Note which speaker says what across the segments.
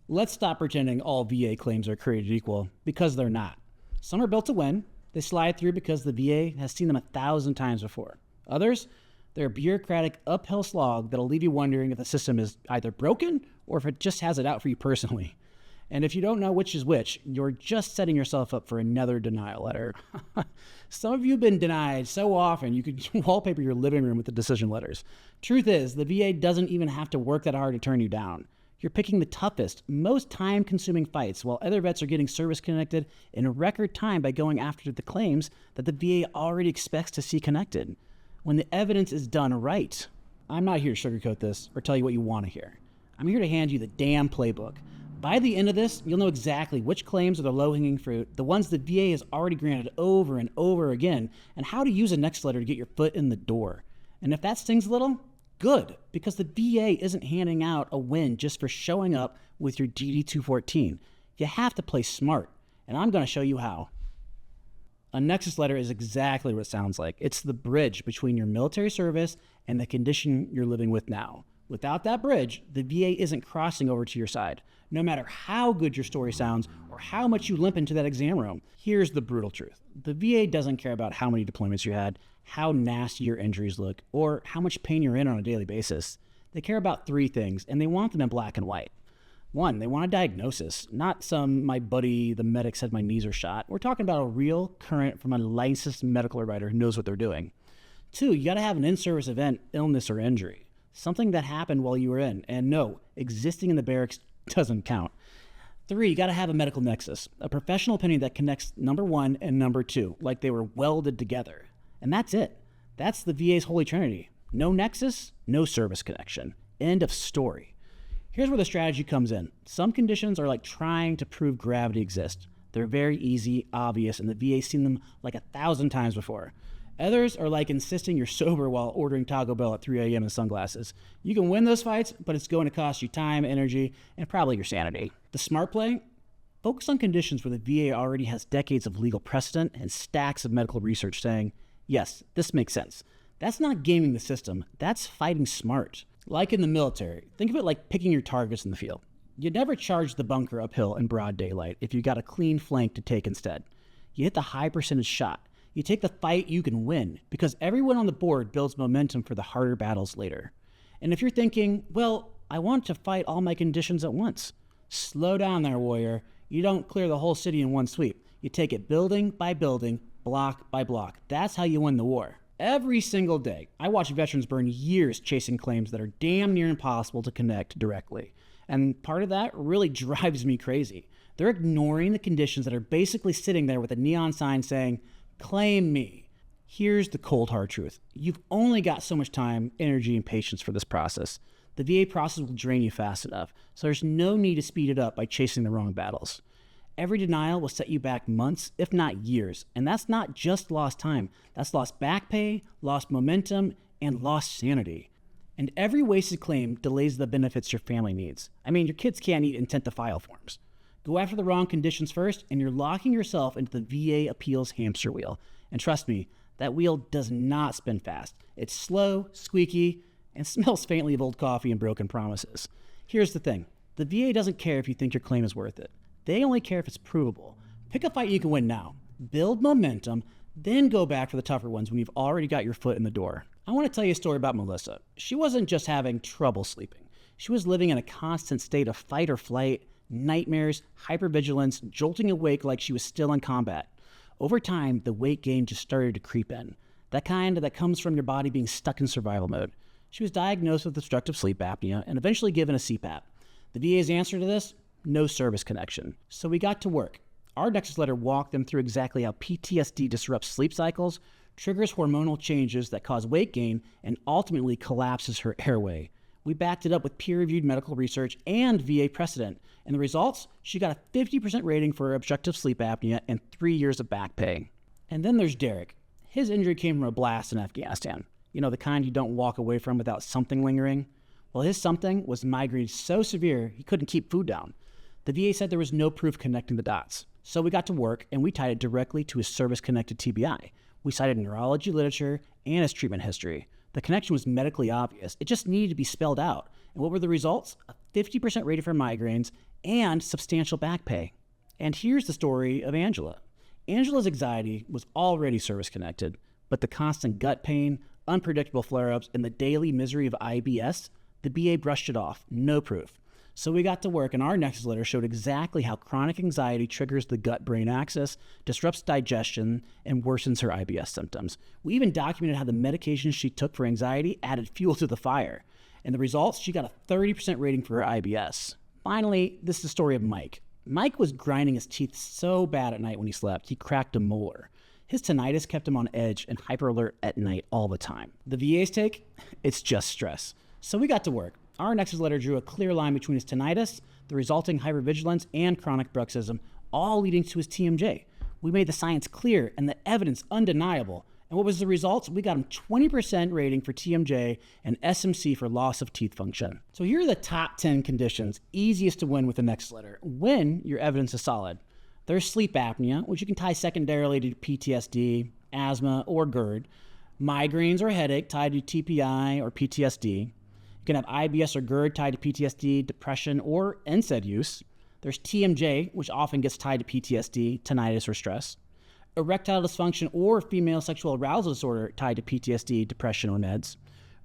Speaker 1: Let's stop pretending all VA claims are created equal, because they're not. Some are built to win. They slide through because the VA has seen them 1,000 times before. Others, they're a bureaucratic uphill slog that'll leave you wondering if the system is either broken or if it just has it out for you personally. And if you don't know which is which, you're just setting yourself up for another denial letter. Some of you have been denied so often you could wallpaper your living room with the decision letters. Truth is, the VA doesn't even have to work that hard to turn you down. You're picking the toughest, most time-consuming fights while other vets are getting service-connected in a record time by going after the claims that the VA already expects to see connected. When the evidence is done right, I'm not here to sugarcoat this or tell you what you want to hear. I'm here to hand you the damn playbook. By the end of this, you'll know exactly which claims are the low-hanging fruit, the ones the VA has already granted over and over again, and how to use a Nexus Letter to get your foot in the door. And if that stings a little, good, because the VA isn't handing out a win just for showing up with your DD-214. You have to play smart, and I'm going to show you how. A Nexus Letter is exactly what it sounds like. It's the bridge between your military service and the condition you're living with now. Without that bridge, the VA isn't crossing over to your side. No matter how good your story sounds or how much you limp into that exam room, here's the brutal truth. The VA doesn't care about how many deployments you had, how nasty your injuries look, or how much pain you're in on a daily basis. They care about three things, and they want them in black and white. One, they want a diagnosis, not some, my buddy, the medic said my knees are shot. We're talking about a real current from a licensed medical provider who knows what they're doing. Two, you gotta have an in-service event, illness, or injury. Something that happened while you were in, and no, existing in the barracks doesn't count. Three, you gotta have a medical nexus, a professional opinion that connects number one and number two, like they were welded together. And that's it. That's the VA's holy trinity. No nexus, no service connection. End of story. Here's where the strategy comes in. Some conditions are like trying to prove gravity exists. They're very easy, obvious, and the VA's seen them like 1,000 times before. Others are like insisting you're sober while ordering Taco Bell at 3 a.m. in sunglasses. You can win those fights, but it's going to cost you time, energy, and probably your sanity. The smart play? Focus on conditions where the VA already has decades of legal precedent and stacks of medical research saying, yes, this makes sense. That's not gaming the system. That's fighting smart. Like in the military, think of it like picking your targets in the field. You'd never charge the bunker uphill in broad daylight if you got a clean flank to take instead. You hit the high percentage shot. You take the fight you can win, because everyone on the board builds momentum for the harder battles later. And if you're thinking, well, I want to fight all my conditions at once, slow down there, warrior. You don't clear the whole city in one sweep. You take it building by building, block by block. That's how you win the war. Every single day, I watch veterans burn years chasing claims that are damn near impossible to connect directly. And part of that really drives me crazy. They're ignoring the conditions that are basically sitting there with a neon sign saying, claim me. Here's the cold hard truth. You've only got so much time, energy, and patience for this process. The VA process will drain you fast enough, so there's no need to speed it up by chasing the wrong battles. Every denial will set you back months, if not years, and that's not just lost time. That's lost back pay, lost momentum, and lost sanity. And every wasted claim delays the benefits your family needs. I mean, your kids can't eat intent to file forms. Go after the wrong conditions first, and you're locking yourself into the VA appeals hamster wheel. And trust me, that wheel does not spin fast. It's slow, squeaky, and smells faintly of old coffee and broken promises. Here's the thing. The VA doesn't care if you think your claim is worth it. They only care if it's provable. Pick a fight you can win now. Build momentum, then go back for the tougher ones when you've already got your foot in the door. I want to tell you a story about Melissa. She wasn't just having trouble sleeping. She was living in a constant state of fight or flight, nightmares, hypervigilance, jolting awake like she was still in combat. Over time, the weight gain just started to creep in. That kind that comes from your body being stuck in survival mode. She was diagnosed with obstructive sleep apnea and eventually given a CPAP. The VA's answer to this? No service connection. So we got to work. Our Nexus Letter walked them through exactly how PTSD disrupts sleep cycles, triggers hormonal changes that cause weight gain, and ultimately collapses her airway. We backed it up with peer-reviewed medical research and VA precedent. And the results? She got a 50% rating for obstructive sleep apnea and 3 years of back pay. And then there's Derek. His injury came from a blast in Afghanistan. You know, the kind you don't walk away from without something lingering. Well, his something was migraines so severe he couldn't keep food down. The VA said there was no proof connecting the dots. So we got to work and we tied it directly to his service-connected TBI. We cited neurology literature and his treatment history. The connection was medically obvious. It just needed to be spelled out. And what were the results? A 50% rating for migraines, and substantial back pay. And here's the story of Angela. Angela's anxiety was already service-connected, but the constant gut pain, unpredictable flare-ups, and the daily misery of IBS, the BA brushed it off, no proof. So we got to work, and our Nexus Letter showed exactly how chronic anxiety triggers the gut-brain axis, disrupts digestion, and worsens her IBS symptoms. We even documented how the medications she took for anxiety added fuel to the fire. And the results, she got a 30% rating for her IBS. Finally, this is the story of Mike. Mike was grinding his teeth so bad at night when he slept, he cracked a molar. His tinnitus kept him on edge and hyper alert at night all the time. The VA's take? It's just stress. So we got to work. Our Nexus Letter drew a clear line between his tinnitus, the resulting hypervigilance, and chronic bruxism, all leading to his TMJ. We made the science clear and the evidence undeniable. And what was the results? We got him 20% rating for TMJ and SMC for loss of teeth function. So here are the top 10 conditions easiest to win with the Nexus Letter when your evidence is solid. There's sleep apnea, which you can tie secondarily to PTSD, asthma, or GERD. Migraines or headache tied to TPI or PTSD. You can have IBS or GERD tied to PTSD, depression, or NSAID use. There's TMJ, which often gets tied to PTSD, tinnitus, or stress. Erectile dysfunction or female sexual arousal disorder tied to PTSD, depression, or meds.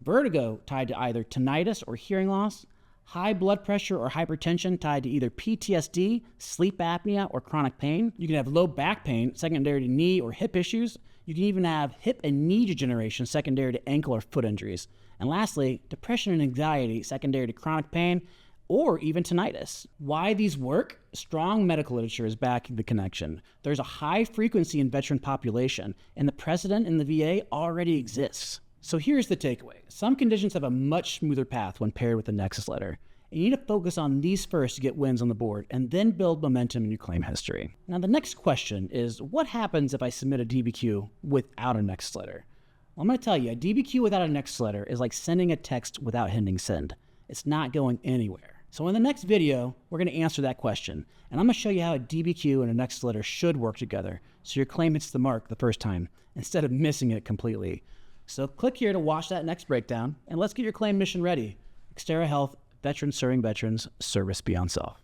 Speaker 1: Vertigo tied to either tinnitus or hearing loss. High blood pressure or hypertension tied to either PTSD, sleep apnea, or chronic pain. You can have low back pain secondary to knee or hip issues. You can even have hip and knee degeneration secondary to ankle or foot injuries. And lastly, depression and anxiety secondary to chronic pain or even tinnitus. Why these work? Strong medical literature is backing the connection. There's a high frequency in veteran population, and the precedent in the VA already exists. So here's the takeaway. Some conditions have a much smoother path when paired with the Nexus Letter. You need to focus on these first to get wins on the board, and then build momentum in your claim history. Now the next question is, what happens if I submit a DBQ without a Nexus Letter? Well, I'm going to tell you, a DBQ without a Nexus Letter is like sending a text without hitting send. It's not going anywhere. So in the next video, we're going to answer that question, and I'm going to show you how a DBQ and a Nexus Letter should work together so your claim hits the mark the first time instead of missing it completely. So click here to watch that next breakdown, and let's get your claim mission ready. Xterra Health, veterans serving veterans, service beyond self.